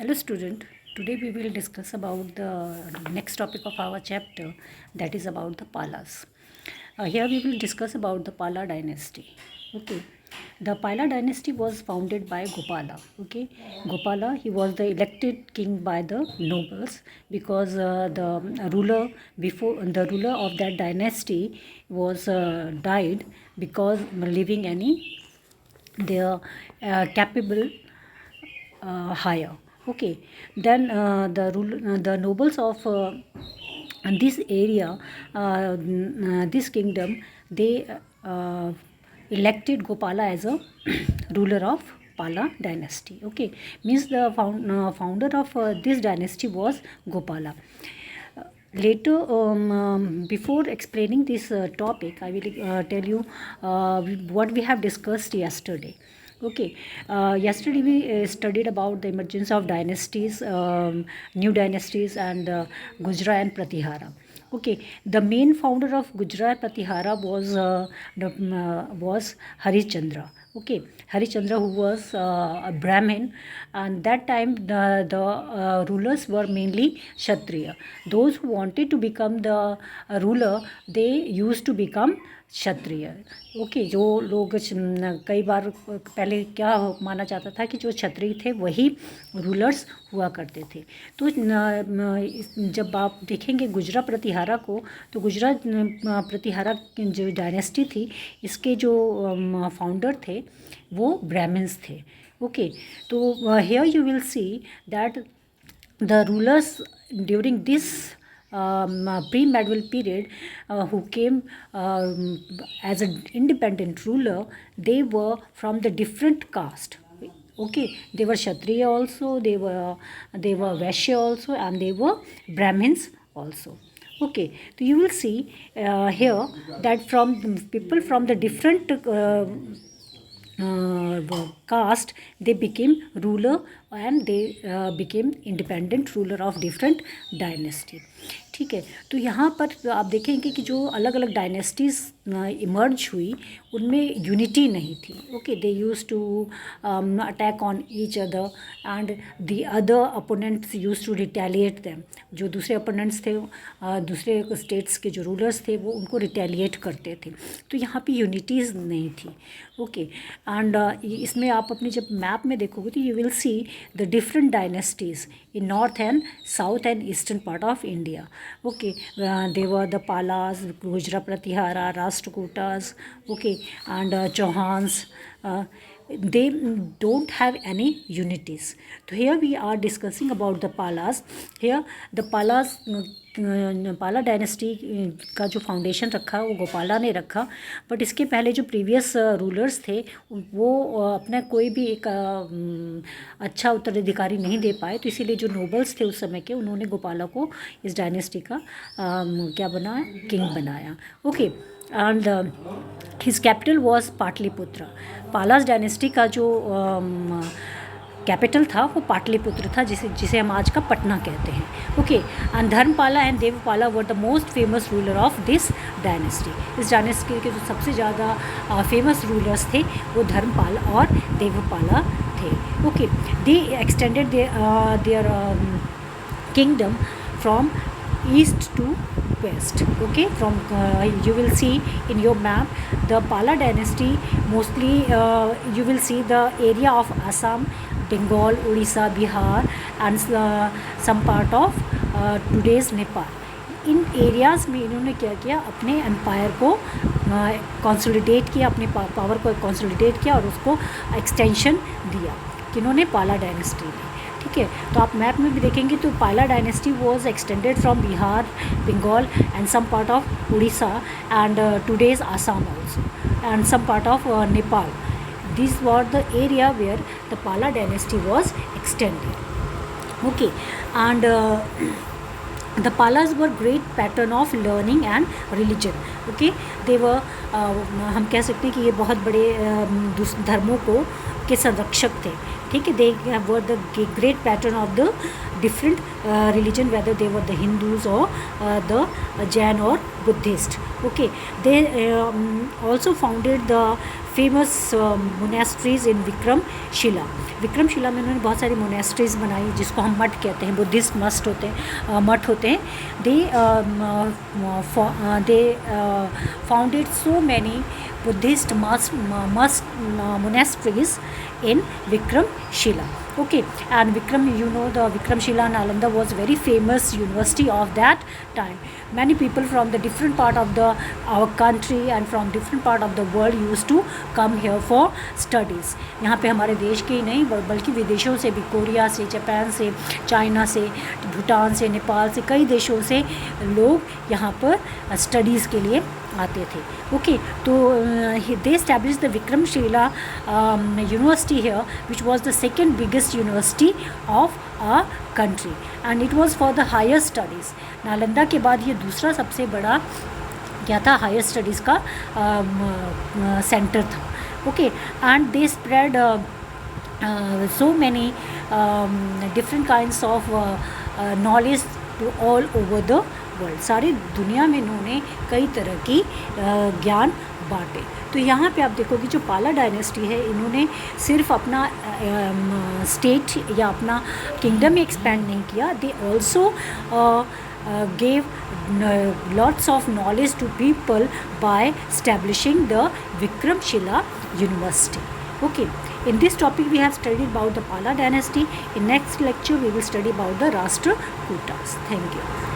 Hello student, today we will discuss about the next topic of our chapter, that is about the Palas. Here we will discuss about the Pala dynasty. Okay, the Pala dynasty was founded by Gopala. Okay, Gopala, he was the elected king by the nobles because the ruler of that dynasty was died because leaving any their capable higher. Okay, then the nobles of this area, this kingdom, they elected Gopala as a ruler of Pala dynasty. Okay, means the founder of this dynasty was Gopala. Later, before explaining this topic, I will tell you what we have discussed yesterday. Okay, yesterday we studied about the emergence of dynasties, new dynasties, and Gujra and Pratihara. Okay, the main founder of Gujra and Pratihara was Harishchandra. Okay, Harishchandra, who was a Brahmin, and that time the rulers were mainly Kshatriya. Those who wanted to become the ruler, they used to become Kshatriya. Okay, जो लोग कई बार पहले क्या माना जाता था कि जो क्षत्रिय थे वही रूलर्स हुआ करते थे. तो जब आप देखेंगे गुजरा प्रतिहारा को, तो गुजरा प्रतिहारा जो डायनेस्टी थी, इसके जो फाउंडर थे वो ब्राह्मण्स थे. ओके, तो here you will see that the rulers during this pre-medieval period who came as an independent ruler, they were from the different caste. Okay, they were Kshatriya also, they were Vaishya also, and they were Brahmins also. Okay, so you will see here that from people from the different caste, they became ruler and they became independent ruler of different dynasty. ठीक है, तो यहाँ पर आप देखेंगे कि जो अलग अलग डायनेस्टीज़ इमर्ज हुई उनमें यूनिटी नहीं थी. Okay, they use to attack on each other and the other opponents use to retaliate them. जो दूसरे अपोनेंट्स थे, दूसरे स्टेट्स के जो रूलर्स थे, वो उनको रिटेलिएट करते थे. तो यहाँ पे यूनिटीज़ नहीं थी. ओके, एंड इसमें आप अपनी जब मैप में देखोगे तो you will see the different dynasties in north and south and eastern part of India. Okay, they were the Palas, Gujra Pratihara, Rashtrakutas, okay, and Chauhans. They don't have any unities. So here we are discussing about the Palas. Here the Palas, पाला dynasty का जो foundation रखा वो गोपाला ने रखा. But इसके पहले जो प्रीवियस रूलर्स थे वो अपना कोई भी एक अच्छा उत्तराधिकारी नहीं दे पाए. तो इसीलिए जो नोबल्स थे उस समय के, उन्होंने गोपाला को इस डायनेस्टी का क्या बनाया, किंग बनाया. Okay, and his capital was Pataliputra. Palas dynasty का जो कैपिटल था वो पाटलिपुत्र था, जिसे हम आज का पटना कहते हैं. Okay, and Dharmapala and Devapala were the most famous ruler of this dynasty. इस डायनेस्टी के जो सबसे ज़्यादा फेमस रूलर्स थे वो धर्मपाल और देवपाला थे. Okay, they extended their kingdom from east to west. Okay, from you will see in your map the Pala dynasty mostly you will see the area of Assam, Bengal, Odisha, Bihar, and some part of today's Nepal. In areas में इन्होंने क्या किया, अपने empire को consolidate किया, अपने power को consolidate किया और उसको एक्सटेंशन दिया. किन्होंने, पाला डायनेस्टी ने. ठीक है, तो आप मैप में भी देखेंगे तो Pala dynasty was extended from Bihar, Bengal and some part of Orissa and today's Assam also and some part of Nepal. This was the area where the Pala dynasty was extended. Okay, and the Palas were great pattern of learning and religion. Okay, they were हम कह सकते हैं कि ये बहुत बड़े धर्मों के संरक्षक थे. ठीक है, they were the great pattern of the different religion, whether they were the Hindus or the Jain or Buddhist. Okay, they also founded the famous monasteries in Vikramashila. Vikramashila में उन्होंने बहुत सारी मोनेस्ट्रीज बनाई जिसको हम मठ कहते हैं, बुद्धिस्ट मठ होते हैं। They founded so many Buddhist monasteries in Vikramshila. Okay, and the Vikramshila Nalanda was very famous university of that time. Many people from the different part of our country and from different part of the world used to come here for studies. यहाँ पे हमारे देश के ही नहीं बल्कि विदेशों से भी, कोरिया से, जापान से, चाइना से, भूटान से, नेपाल से, कई देशों से लोग यहाँ पर स्टडीज़ के लिए आते थे। ओके, तो they established the Vikramashila university here which was the second biggest university of a country and it was for the higher studies. Nalanda के बाद ये दूसरा सबसे बड़ा क्या था, हायर स्टडीज़ का सेंटर था। Okay, and they spread so many different kinds of knowledge to all over the world। सारी दुनिया में इन्होंने कई तरह की ज्ञान बांटे। तो यहाँ पे आप देखोगे जो पाला डायनेस्टी है, इन्होंने सिर्फ अपना स्टेट या अपना किंगडम में एक्सपेंड नहीं किया, they also gave lots of knowledge to people by establishing the Vikramshila University. Okay, in this topic we have studied about the Pala dynasty. In next lecture we will study about the Rashtrakutas. Thank you.